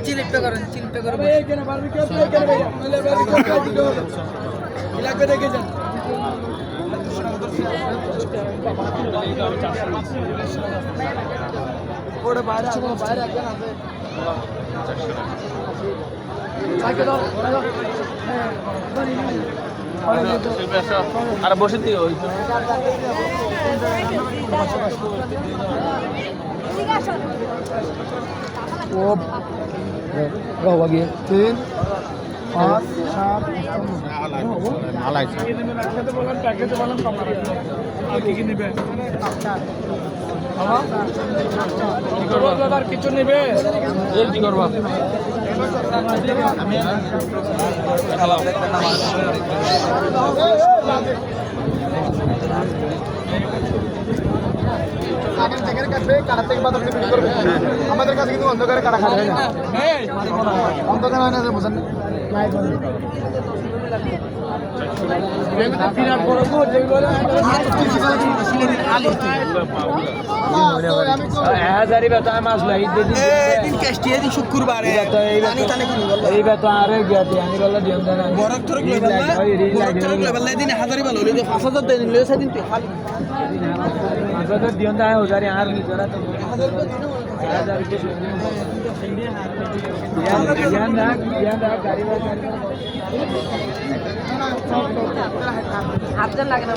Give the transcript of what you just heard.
চিলিপটা করেন, চিলিপটা করে লাগবে দেখে যান। ওটা বাইরে আছে, বাইরে একজন আছে। আর বসে দিও গিয়ে 3 5 7 কিছু নেবে কি করবা আমাদের কাছে কিন্তু অন্ধকারে কাটা খাওয়া হয় না, অন্ধকার হয় না যে বুঝেন। শুক্রবারে এই বেতন আরে গিয়াতে আমি বললা দিন জানা বরক থরক দিন হাজারি ভালো হইলো 5000 দেন লই সেদিন খালি 5000 দিন দা হাজারি আর নি জরা তো 1000 के ध्यान रख गाड़ी हाथ जन लगे ना